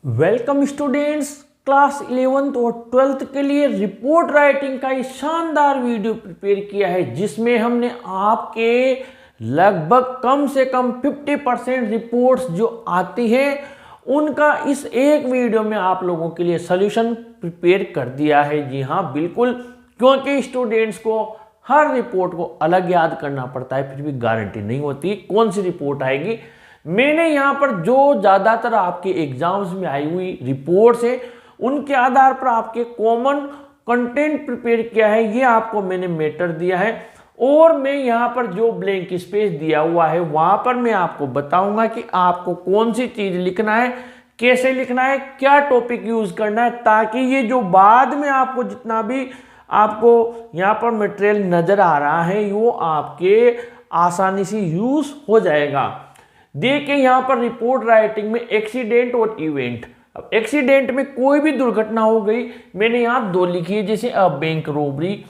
Welcome students, class 11th और 12th के लिए रिपोर्ट राइटिंग का एक शानदार वीडियो प्रिपेयर किया है जिसमें हमने आपके लगभग कम से कम 50% रिपोर्ट्स जो आती हैं उनका इस एक वीडियो में आप लोगों के लिए सॉल्यूशन प्रिपेयर कर दिया है। जी हाँ, बिल्कुल, क्योंकि स्टूडेंट्स को हर रिपोर्ट को अलग याद करना पड़ता है, फिर भी गारंटी नहीं होती कौन सी रिपोर्ट आएगी। मैंने यहाँ पर जो ज़्यादातर आपके एग्जाम्स में आई हुई रिपोर्ट्स है उनके आधार पर आपके कॉमन कंटेंट प्रिपेयर किया है, ये आपको मैंने मैटर दिया है। और मैं यहाँ पर जो ब्लैंक स्पेस दिया हुआ है वहाँ पर मैं आपको बताऊंगा कि आपको कौन सी चीज़ लिखना है, कैसे लिखना है, क्या टॉपिक यूज़ करना है, ताकि ये जो बाद में आपको जितना भी आपको यहाँ पर मटेरियल नज़र आ रहा है वो आपके आसानी से यूज़ हो जाएगा। देखिए यहाँ पर रिपोर्ट राइटिंग में एक्सीडेंट और इवेंट। अब एक्सीडेंट में कोई भी दुर्घटना हो गई, मैंने यहाँ दो लिखी है, जैसे बैंक रोबरी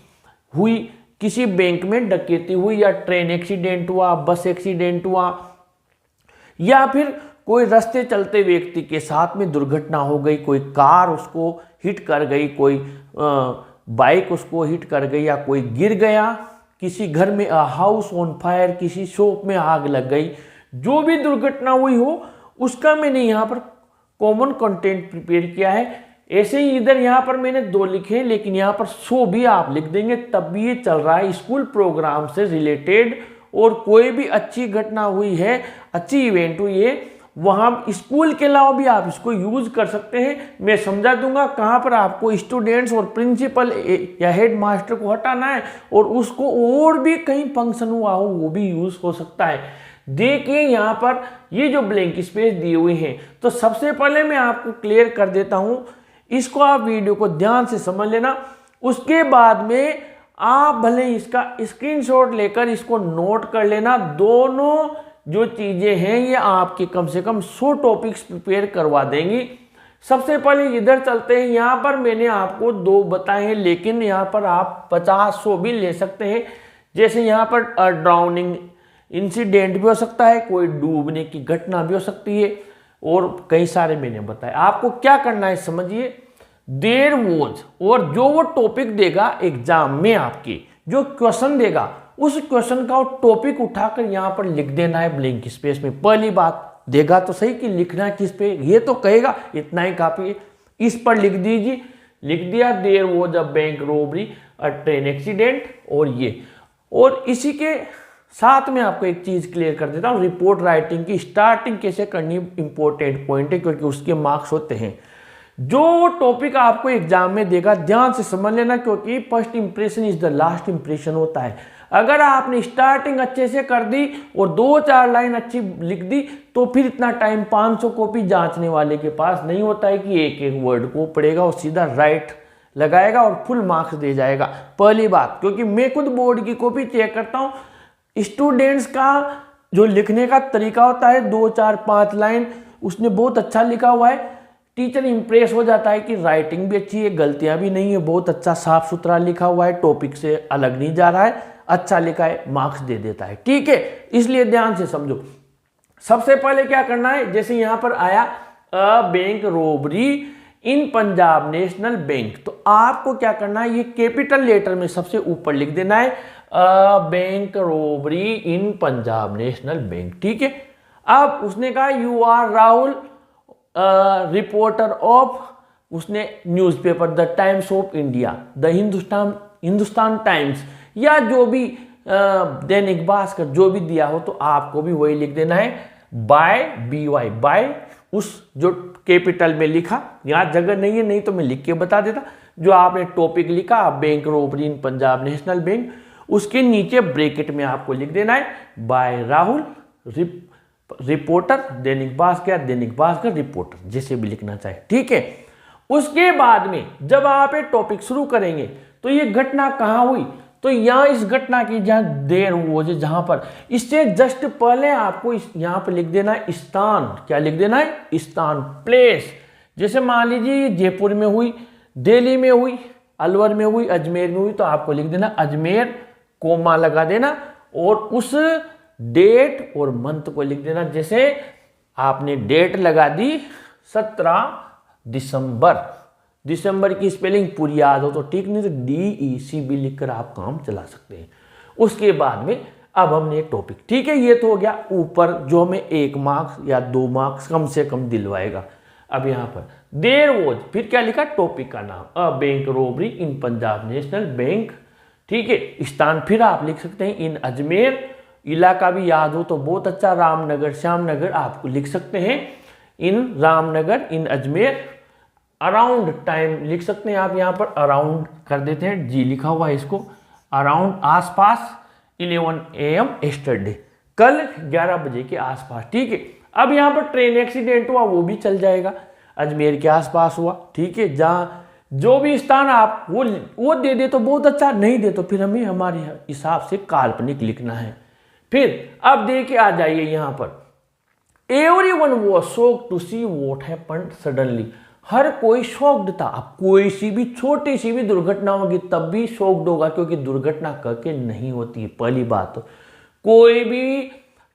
हुई, किसी बैंक में डकैती हुई, या ट्रेन एक्सीडेंट हुआ, बस एक्सीडेंट हुआ, या फिर कोई रास्ते चलते व्यक्ति के साथ में दुर्घटना हो गई, कोई कार उसको हिट कर गई, कोई बाइक उसको हिट कर गई, या कोई गिर गया, किसी घर में हाउस ऑन फायर, किसी शॉप में आग लग गई, जो भी दुर्घटना हुई हो उसका मैंने यहाँ पर कॉमन कंटेंट प्रिपेयर किया है। ऐसे ही इधर यहाँ पर मैंने दो लिखे हैं, लेकिन यहाँ पर 100 भी आप लिख देंगे तब भी ये चल रहा है स्कूल प्रोग्राम से रिलेटेड। और कोई भी अच्छी घटना हुई है, अच्छी इवेंट हुई है, वहाँ स्कूल के अलावा भी आप इसको यूज कर सकते हैं। मैं समझा दूंगा कहाँ पर आपको स्टूडेंट्स और प्रिंसिपल या हेड मास्टर को हटाना है, और उसको और भी कहीं फंक्शन हुआ हो वो भी यूज हो सकता है। देखिए यहाँ पर ये जो ब्लैंक स्पेस दिए हुए हैं, तो सबसे पहले मैं आपको क्लियर कर देता हूं, इसको आप वीडियो को ध्यान से समझ लेना। उसके बाद में आप भले इसका स्क्रीनशॉट लेकर इसको नोट कर लेना। दोनों जो चीजें हैं ये आपके कम से कम 100 टॉपिक्स प्रिपेयर करवा देंगी। सबसे पहले इधर चलते हैं। यहाँ पर मैंने आपको दो बताए हैं, लेकिन यहाँ पर आप 50-100 भी ले सकते हैं। जैसे यहाँ पर ड्राउनिंग इंसिडेंट भी हो सकता है, कोई डूबने की घटना भी हो सकती है, और कई सारे मैंने बताया। आपको क्या करना है समझिए, देयर वॉज, और जो वो टॉपिक देगा एग्जाम में, आपकी जो क्वेश्चन देगा उस क्वेश्चन का वो टॉपिक उठाकर यहाँ पर लिख देना है ब्लैंक स्पेस में। पहली बात, देगा तो सही कि लिखना है किस पे, ये तो कहेगा, इतना ही काफी है, इस पर लिख दीजिए। लिख दिया there was a bank robbery, a train accident, और ये। और इसी के साथ में आपको एक चीज क्लियर कर देता हूं, रिपोर्ट राइटिंग की स्टार्टिंग कैसे करनी इंपॉर्टेंट पॉइंट है, क्योंकि उसके मार्क्स होते हैं। जो टॉपिक आपको एग्जाम में देगा ध्यान से समझ लेना, क्योंकि first impression is the last impression होता है। अगर आपने स्टार्टिंग अच्छे से कर दी और 2-4 लाइन अच्छी लिख दी, तो फिर इतना टाइम 500 कॉपी जांचने वाले के पास नहीं होता है कि एक एक वर्ड को पढ़ेगा और सीधा राइट लगाएगा और फुल मार्क्स दे जाएगा। पहली बात, क्योंकि मैं खुद बोर्ड की कॉपी चेक करता हूं, स्टूडेंट्स का जो लिखने का तरीका होता है 2-4-5 लाइन उसने बहुत अच्छा लिखा हुआ है, टीचर इंप्रेस हो जाता है कि राइटिंग भी अच्छी है, गलतियां भी नहीं है, बहुत अच्छा साफ सुथरा लिखा हुआ है, टॉपिक से अलग नहीं जा रहा है, अच्छा लिखा है, मार्क्स दे देता है। ठीक है, इसलिए ध्यान से समझो। सबसे पहले क्या करना है, जैसे यहां पर आया अ bank robbery in Punjab National bank, तो आपको क्या करना है, ये कैपिटल लेटर में सबसे ऊपर लिख देना है a bank robbery in Punjab National Bank. ठीक है, अब उसने कहा you are Rahul reporter of, उसने newspaper the Times of India, the Hindustan Times, या जो भी दैनिक भास्कर जो भी दिया हो, तो आपको भी वही लिख देना है बाय, BY, बाय, उस जो कैपिटल में लिखा, यहाँ जगह नहीं है, नहीं तो मैं लिख के बता देता। जो आपने टॉपिक लिखा bank robbery in Punjab National bank, उसके नीचे ब्रैकेट में आपको लिख देना है bye Rahul reporter Dainik Bhaskar reporter, जैसे भी लिखना चाहे। ठीक है, उसके बाद में जब आप ये टॉपिक शुरू करेंगे तो ये घटना कहाँ हुई, तो यहाँ इस घटना की जहाँ देर वो जहां पर, इससे जस्ट पहले आपको यहाँ पर लिख देना है स्थान। क्या लिख देना है, स्थान, प्लेस। जैसे मान लीजिए जयपुर में हुई, दिल्ली में हुई, अलवर में हुई, अजमेर में हुई, तो आपको लिख देना अजमेर, कोमा लगा देना, और उस डेट और मंथ को लिख देना। जैसे आपने डेट लगा दी 17 दिसंबर। दिसंबर की स्पेलिंग पूरी याद हो तो ठीक, नहीं तो DECB लिखकर आप काम चला सकते हैं। उसके बाद में अब हमने एक टॉपिक, ठीक है, ये तो हो गया ऊपर जो हमें 1 मार्क्स या 2 मार्क्स कम से कम दिलवाएगा। अब यहाँ पर देयर वॉज, फिर क्या लिखा, टॉपिक का नाम, a bank robbery in Punjab National Bank, ठीक है। स्थान फिर आप लिख सकते हैं इन अजमेर, इलाका भी याद हो तो बहुत अच्छा, रामनगर श्यामनगर आपको लिख सकते हैं इन रामनगर इन अजमेर। अराउंड टाइम लिख सकते हैं आप, यहाँ पर अराउंड कर देते हैं, जी लिखा हुआ है इसको, अराउंड आसपास, 11 AM एस्टरडे, कल 11 बजे के आसपास, ठीक है। अब यहाँ पर ट्रेन एक्सीडेंट हुआ वो भी चल जाएगा, अजमेर के आसपास हुआ, ठीक है। जहाँ जो भी स्थान आप वो दे दे तो बहुत अच्छा, नहीं दे तो फिर हमें हमारे हिसाब से काल्पनिक लिखना है। फिर अब देखिए आ जाइए यहाँ पर, everyone was shocked to see what happened suddenly, हर कोई शॉक्ड था। अब कोई सी भी छोटी सी भी दुर्घटना होगी तब भी शॉक्ड होगा, क्योंकि दुर्घटना करके नहीं होती है। पहली बात तो कोई भी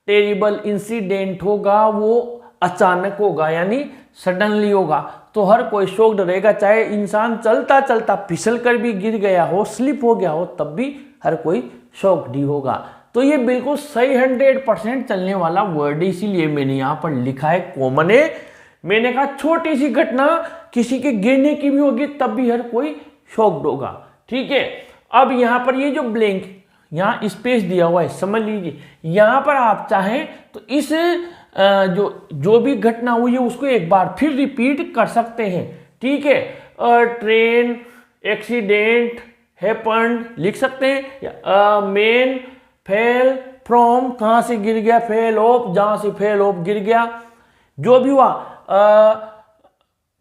टेरिबल इंसिडेंट होगा वो अचानक होगा, यानी सडनली होगा, तो हर कोई शॉक्ड रहेगा। चाहे इंसान चलता चलता फिसल कर भी गिर गया हो, स्लिप हो गया हो, तब भी हर कोई शॉक्ड ही होगा। तो ये बिल्कुल सही 100% चलने वाला वर्ड है, इसीलिए मैंने यहाँ पर लिखा है कॉमन है। मैंने कहा छोटी सी घटना किसी के गिरने की भी होगी तब भी हर कोई शॉक्ड होगा, ठीक है। अब यहाँ पर ये जो ब्लैंक यहाँ स्पेस दिया हुआ है, समझ लीजिए, यहाँ पर आप चाहें तो इस जो भी घटना हुई है उसको एक बार फिर रिपीट कर सकते हैं, ठीक है। ट्रेन एक्सीडेंट हैपेंड लिख सकते हैं, या मैन फेल फ्रॉम, कहाँ से गिर गया, फेल ऑफ, जहाँ से फेल ऑफ गिर गया, जो भी हुआ,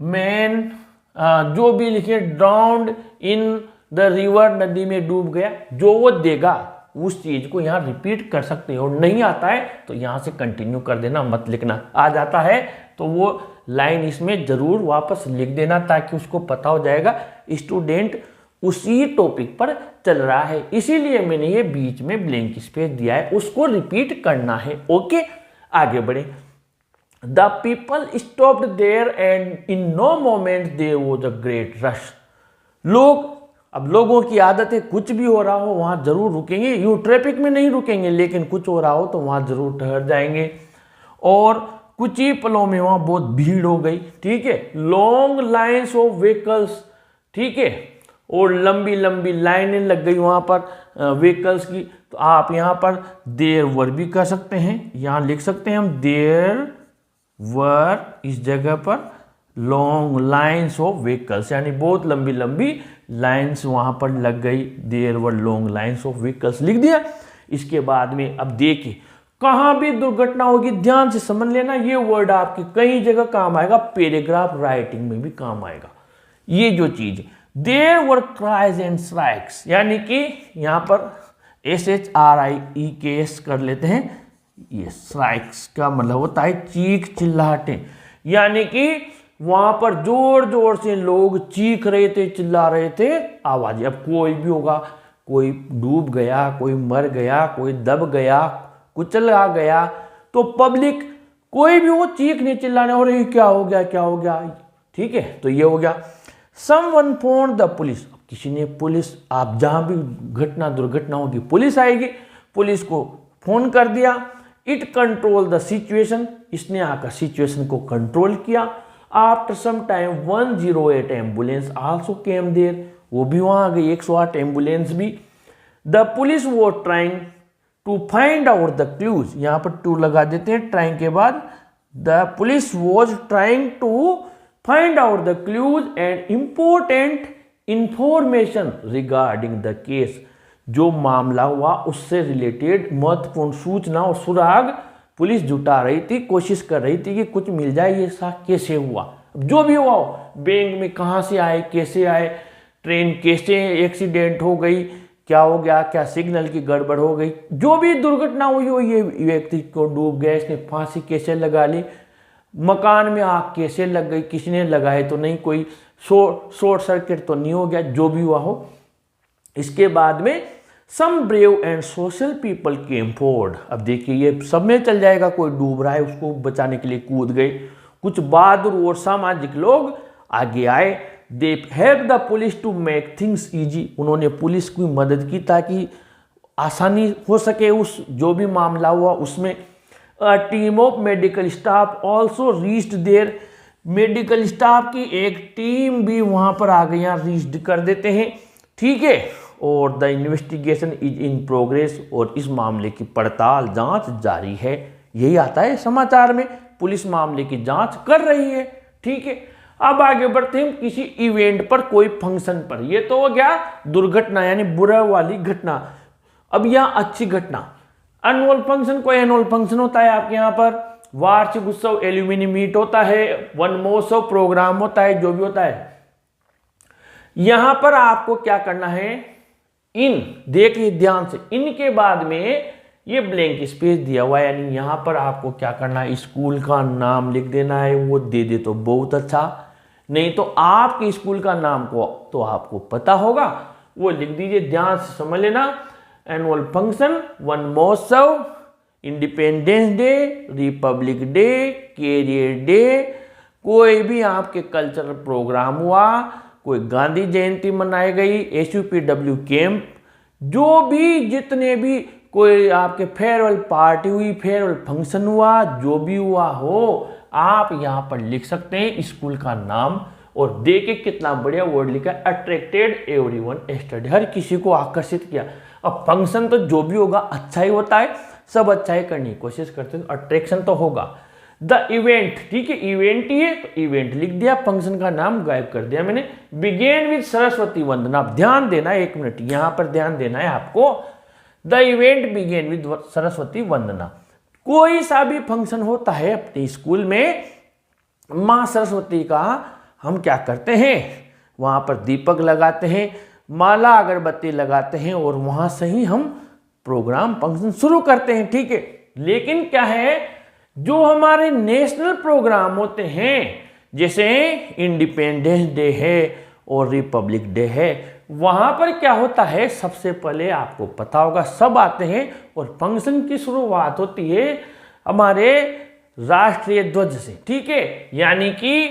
मैन जो भी लिखे, ड्राउंड इन द रिवर, नदी में डूब गया, जो वो देगा उस चीज को यहाँ रिपीट कर सकते हो। नहीं आता है तो यहाँ से कंटिन्यू कर देना, मत लिखना। आ जाता है तो वो लाइन इसमें जरूर वापस लिख देना, ताकि उसको पता हो जाएगा स्टूडेंट उसी टॉपिक पर चल रहा है। इसीलिए मैंने ये बीच में ब्लैंक स्पेस दिया है, उसको रिपीट करना है। ओके, आगे बढ़े। The people stopped there and in no moment there was a great rush. अब लोगों की आदत है, कुछ भी हो रहा हो वहां जरूर रुकेंगे, यूं ट्रैफिक में नहीं रुकेंगे, लेकिन कुछ हो रहा हो तो वहां जरूर ठहर जाएंगे। और कुछ ही पलों में वहां बहुत भीड़ हो गई, ठीक है। लॉन्ग लाइन्स ऑफ व्हीकल्स, ठीक है, और लंबी लंबी लाइनें लग गई वहां पर व्हीकल्स की। तो आप यहाँ पर देयर वर भी कर सकते हैं, यहाँ लिख सकते हैं हम देयर वर, इस जगह पर लॉन्ग लाइन्स ऑफ व्हीकल्स, यानी बहुत लंबी लंबी लाइन्स वहां पर लग गई, there were long lines of vehicles लिख दिया। इसके बाद में अब देखिए, कहां भी दुर्घटना होगी ध्यान से समझ लेना, ये वर्ड आपकी कई जगह काम आएगा, पैराग्राफ राइटिंग में भी काम आएगा। ये जो चीज there were cries and strikes, यानी कि यहां पर SHRIEKS कर लेते हैं, ये स्ट्राइक्स का मतलब होता है चीख चिल्लाहटें, यानी कि वहां पर जोर जोर से लोग चीख रहे थे, चिल्ला रहे थे, आवाज। अब कोई भी होगा, कोई डूब गया, कोई मर गया, कोई दब गया, कुचला गया, तो पब्लिक कोई भी हो चीखने चिल्लाने, और ये क्या हो गया, क्या हो गया, ठीक है। तो ये हो गया। समवन फोन द पुलिस, किसी ने पुलिस, आप जहां भी घटना दुर्घटना होगी पुलिस आएगी, पुलिस को फोन कर दिया। इट कंट्रोल द सिचुएशन, इसने आकर सिचुएशन को कंट्रोल किया। After some time 108 ambulance also came there, वो भी वहां आ गई, 108 एम्बुलेंस भी। द पुलिस वो trying to find out the clues, यहां पर टू लगा देते हैं ट्राइंग के बाद। The police was trying to find out the clues and important information regarding the case, जो मामला हुआ उससे रिलेटेड महत्वपूर्ण सूचना और सुराग पुलिस जुटा रही थी, कोशिश कर रही थी कि कुछ मिल जाए, ये ऐसा कैसे हुआ। जो भी हुआ, बैंक में कहाँ से आए, कैसे आए, ट्रेन कैसे एक्सीडेंट हो गई, क्या हो गया, क्या सिग्नल की गड़बड़ हो गई, जो भी दुर्घटना हुई हो, ये व्यक्ति को डूब गया, इसने फांसी कैसे लगा ली, मकान में आग कैसे लग गई, किसने लगाए तो नहीं, कोई शॉर्ट सर्किट तो नहीं हो गया, जो भी हुआ हो। इसके बाद में some brave and social people came forward, अब देखिए ये सब में चल जाएगा, कोई डूब रहा है उसको बचाने के लिए कूद गए, कुछ बहादुर और सामाजिक लोग आगे आए। They help the police to make things easy, उन्होंने पुलिस की मदद की ताकि आसानी हो सके उस जो भी मामला हुआ उसमें। A team of medical staff also reached there, medical staff की एक टीम भी वहां पर आ गई, यहाँ रीच्ड कर देते हैं, ठीक है। और the investigation is in progress, और इस मामले की पड़ताल जांच जारी है। यही आता है समाचार में, पुलिस मामले की जांच कर रही है, ठीक है। अब आगे बढ़ते हैं किसी इवेंट पर, कोई फंक्शन पर। ये तो हो गया दुर्घटना यानी बुरा वाली घटना। अब यहाँ अच्छी घटना, एनुअल फंक्शन, कोई एनुअल फंक्शन होता है आपके यहाँ पर, वार्षिक उत्सव, एल्यूमिनी मीट होता है, वन महोत्सव, प्रोग्राम होता है, जो भी होता है। यहां पर आपको क्या करना है, इन देखिए ध्यान से, इन के बाद में ये ब्लैंक स्पेस दिया हुआ है, यानी यहां पर आपको क्या करना है, स्कूल का नाम लिख देना है। वो दे दे तो बहुत अच्छा, नहीं तो आपके स्कूल का नाम को तो आपको पता होगा, वो लिख दीजिए। ध्यान से समझ लेना, एनुअल फंक्शन, वन महोत्सव, independence day, republic day, career day, कोई भी आपके कल्चरल प्रोग्राम हुआ, कोई गांधी जयंती मनाई गई, SUPW कैंप, जो भी जितने भी कोई आपके फेयरवेल पार्टी हुई, फेयरवेल फंक्शन हुआ, जो भी हुआ हो, आप यहाँ पर लिख सकते हैं स्कूल का नाम। और देखिए कितना बढ़िया वर्ड लिखा है, अट्रैक्टेड एवरीवन स्टडी, हर किसी को आकर्षित किया। अब फंक्शन तो जो भी होगा अच्छा ही होता है, सब अच्छा ही करने की कोशिश करते हैं, अट्रैक्शन तो होगा। द इवेंट, ठीक है, इवेंट ही है तो इवेंट लिख दिया, फंक्शन का नाम गायब कर दिया मैंने। बिगेन विद सरस्वती वंदना, ध्यान देना, एक मिनट यहां पर ध्यान देना है आपको। The event began with Saraswati Vandana, कोई सा भी फंक्शन होता है अपने स्कूल में, माँ सरस्वती का हम क्या करते हैं, वहां पर दीपक लगाते हैं, माला अगरबत्ती लगाते हैं, और वहां से ही हम प्रोग्राम फंक्शन शुरू करते हैं, ठीक है। लेकिन क्या है, जो हमारे नेशनल प्रोग्राम होते हैं, जैसे इंडिपेंडेंस डे है और रिपब्लिक डे है, वहां पर क्या होता है, सबसे पहले आपको पता होगा सब आते हैं और फंक्शन की शुरुआत होती है हमारे राष्ट्रीय ध्वज से, ठीक है। यानी कि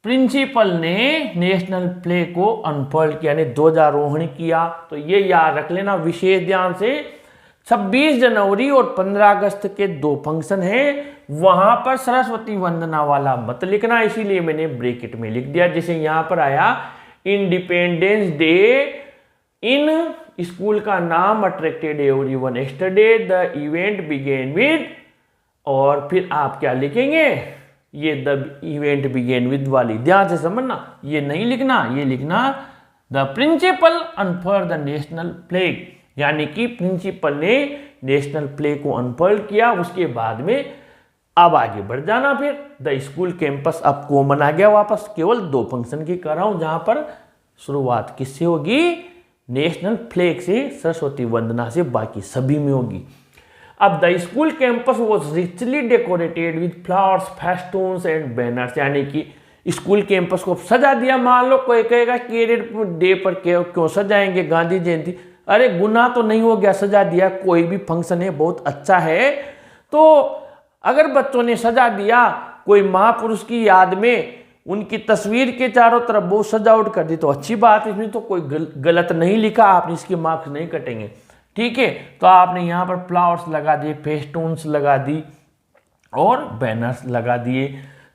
प्रिंसिपल ने नेशनल फ्लैग को अनफोल्ड किया, यानी ध्वजारोहण किया। तो ये याद रख लेना विशेष ध्यान से, 26 जनवरी और 15 अगस्त के दो फंक्शन हैं, वहां पर सरस्वती वंदना वाला मत लिखना, इसीलिए मैंने ब्रैकेट में लिख दिया। जैसे यहां पर आया इंडिपेंडेंस डे, इन स्कूल का नाम attracted everyone yesterday, the event began with, और फिर आप क्या लिखेंगे, ये द इवेंट बिगेन विद वाली, ध्यान से समझना, ये नहीं लिखना, ये लिखना the principal unfurled the national flag, यानी कि प्रिंसिपल ने नेशनल फ्लैग को अनफर्ड किया। उसके बाद में अब आगे बढ़ जाना, फिर द स्कूल कैंपस अब कॉमन आ गया वापस, केवल दो फंक्शन की कर रहा हूं, जहां पर शुरुआत किससे होगी, नेशनल फ्लैग से, सरस्वती वंदना से, बाकी सभी में होगी। अब the school campus was richly decorated with flowers, festoons and banners, यानी कि स्कूल कैंपस को सजा दिया। मान लो कोई कहेगा कैरियर डे पर क्यों सजाएंगे, गांधी जयंती, अरे गुनाह तो नहीं हो गया, सजा दिया, कोई भी फंक्शन है बहुत अच्छा है, तो अगर बच्चों ने सजा दिया कोई महापुरुष की याद में, उनकी तस्वीर के चारों तरफ बहुत सजावट कर दी, तो अच्छी बात है, इसमें तो कोई गलत नहीं लिखा, आपने इसके मार्क्स नहीं कटेंगे, ठीक है। तो आपने यहाँ पर फ्लावर्स लगा दिए, फेस्टून्स लगा दी और बैनर्स लगा दिए।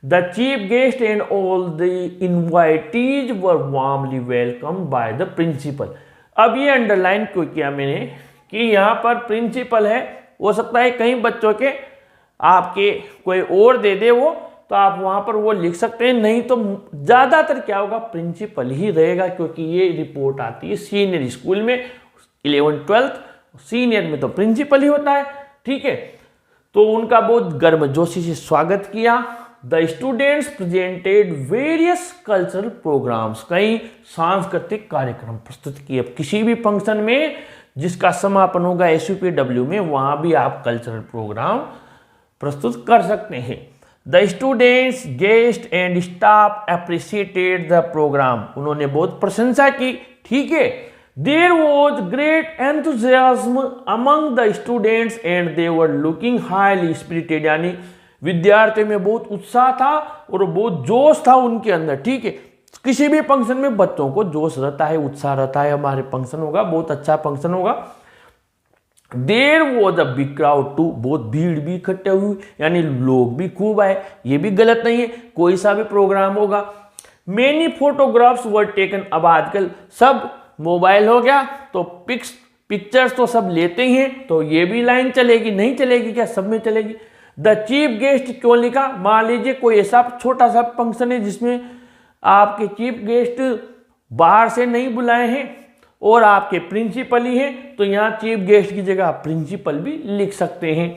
The chief guest and all the invitees were warmly welcome by the principal. अब ये अंडरलाइन क्यों किया मैंने कि यहाँ पर प्रिंसिपल है, हो सकता है कहीं बच्चों के आपके कोई और दे दे वो, तो आप वहां पर वो लिख सकते हैं, नहीं तो ज्यादातर क्या होगा, प्रिंसिपल ही रहेगा, क्योंकि ये रिपोर्ट आती है सीनियर स्कूल में, 11th 12th, सीनियर में तो प्रिंसिपल ही होता है, ठीक है। तो उनका बहुत गर्मजोशी से स्वागत किया। The students presented various cultural programs, कई सांस्कृतिक कार्यक्रम प्रस्तुत किए। अब किसी भी फंक्शन में जिसका समापन होगा SUPW में, वहां भी आप कल्चरल प्रोग्राम प्रस्तुत कर सकते हैं। The students, guest and staff appreciated the program, उन्होंने बहुत प्रशंसा की, ठीक है। There was great enthusiasm among the students and they were looking highly spirited, यानी विद्यार्थियों में बहुत उत्साह था और बहुत जोश था उनके अंदर। ठीक है, किसी भी फंक्शन में बच्चों को जोश रहता है, उत्साह रहता है, हमारे फंक्शन होगा, बहुत अच्छा फंक्शन होगा। There was a big crowd too, बहुत भीड़ भी इकट्ठे हुई, यानी लोग भी खूब आए, ये भी गलत नहीं है, कोई सा भी प्रोग्राम होगा। मेनी फोटोग्राफ्स वर टेकन, अब आजकल सब मोबाइल हो गया तो पिक्चर्स तो सब लेते ही हैं, तो ये भी लाइन चलेगी, नहीं चलेगी क्या? सब में चलेगी। द चीफ गेस्ट क्यों लिखा? मान लीजिए कोई ऐसा छोटा सा फंक्शन है जिसमें आपके चीफ गेस्ट बाहर से नहीं बुलाए हैं और आपके प्रिंसिपल ही हैं, तो यहाँ चीफ गेस्ट की जगह आप प्रिंसिपल भी लिख सकते हैं।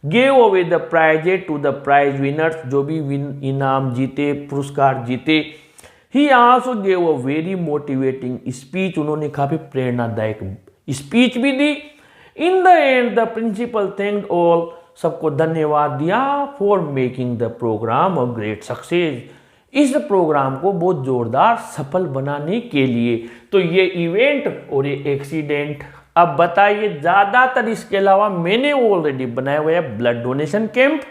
Give away the prizes to the prize winners, जो भी इनाम जीते, पुरस्कार जीते। He also gave a very motivating speech, उन्होंने काफी प्रेरणादायक स्पीच भी दी। In the end the principal thanked all, सबको धन्यवाद दिया for making the programme a great success, इस प्रोग्राम को बहुत जोरदार सफल बनाने के लिए। तो ये इवेंट और ये एक्सीडेंट। अब बताइए, ज्यादातर इसके अलावा मैंने ऑलरेडी बनाया हुआ है ब्लड डोनेशन कैंप,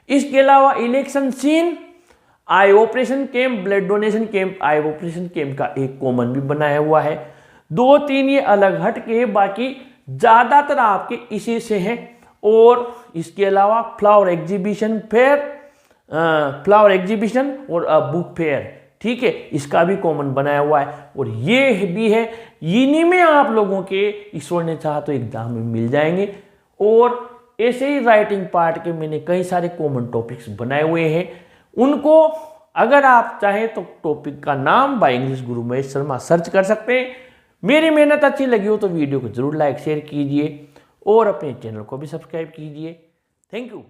इसके अलावा election scene, eye operation camp, blood donation camp, eye operation camp का एक कॉमन भी बनाया हुआ है। 2-3 ये अलग हट के, बाकी ज्यादातर आपके इसी से हैं। और इसके अलावा फ्लावर एग्जीबिशन और बुक फेयर, ठीक है, इसका भी कॉमन बनाया हुआ है। और ये भी है, इन्हीं में आप लोगों के ईश्वर ने चाहा तो एग्जाम में मिल जाएंगे। और ऐसे ही राइटिंग पार्ट के मैंने कई सारे कॉमन टॉपिक्स बनाए हुए हैं, उनको अगर आप चाहें तो टॉपिक का नाम by English Guru Mahesh Sharma search कर सकते हैं। मेरी मेहनत अच्छी लगी हो तो वीडियो को जरूर लाइक शेयर कीजिए और अपने चैनल को भी सब्सक्राइब कीजिए। Thank you.